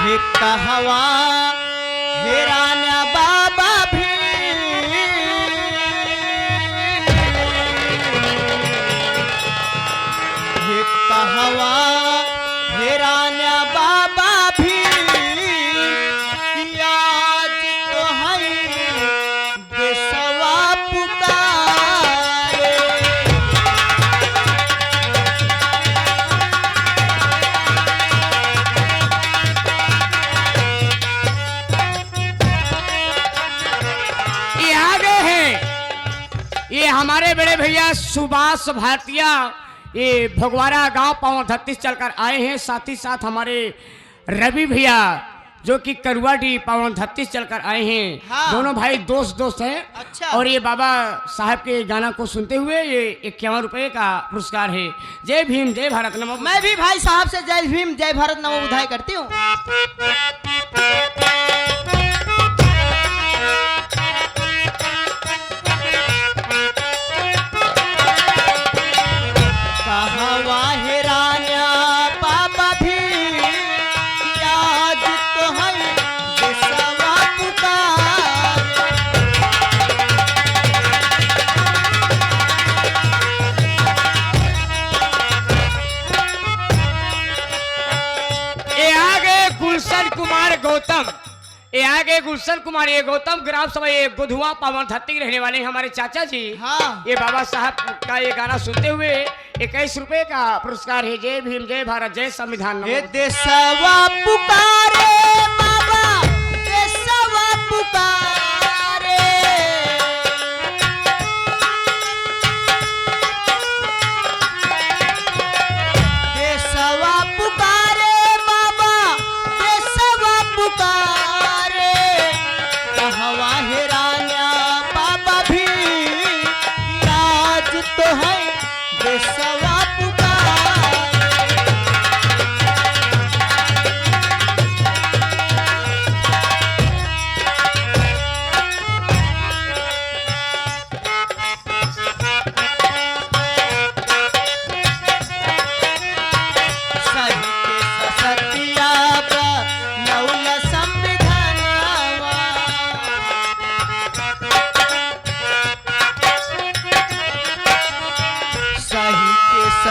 हे कहवा हेरान्या बाबा भी हे कहवा हेरान्या बाबा भी आज तो है देशवा पुकारे। ये हमारे बड़े भैया सुभाष भारतीय ये भगवारा गांव पावन 36 चलकर आए हैं। साथ ही साथ हमारे रवि भैया जो कि करुआडी पावन 36 चलकर आए हैं। हाँ। दोनों भाई दोस्त हैं। अच्छा। और ये बाबा साहब के गाना को सुनते हुए ये 51 रुपए का पुरस्कार है। जय भीम जय भारत नमो। मैं भी भाई साहब से जय भीम जय भारत नमो बधाई करती हूँ। कहवा हेरान्या बाबा भी आज तो है देशवा पुकारे। ये आगे गुलशन कुमार गौतम, ये आगे गुलशन कुमार, ये गौतम ग्राम सभा ये गुधुआ पावन 36 रहने वाले हमारे चाचा जी। हाँ। ये बाबा साहब का ये गाना सुनते हुए 21 रुपए का पुरस्कार है। जय भीम जय भारत जय संविधान। हे देशवा पुकारे बाबा देशवा पुकारे। देशवा पुकारे बाबा देशवा पुकारे। कहवा हेरान्या बाबा भी आज तो है देशवा पुकारे।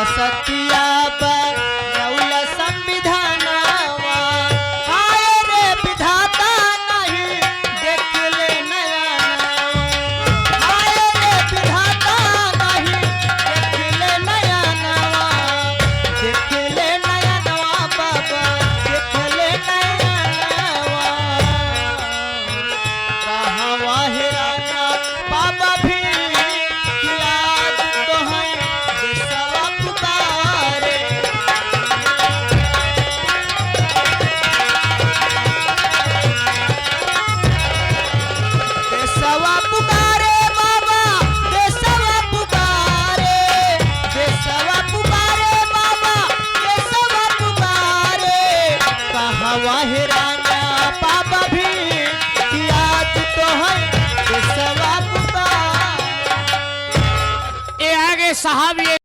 सतिया पर नौल संविधानवा आए रे विधाता नहीं देख ले नया नवा। आए रे विधाता नहीं देख ले नया नवा। देख ले नया नवा बाबा देख ले नया नवा। कहवा हेरान्या बाबा भी आज तो है देशवा पुकारे। देशवा पुकारे बाबा देशवा पुकारे। देशवा पुकारे बाबा देशवा पुकारे। कहवा हेरान्या बाबा भी आज तो है देशवा पुकारे। ये आगे साहब ये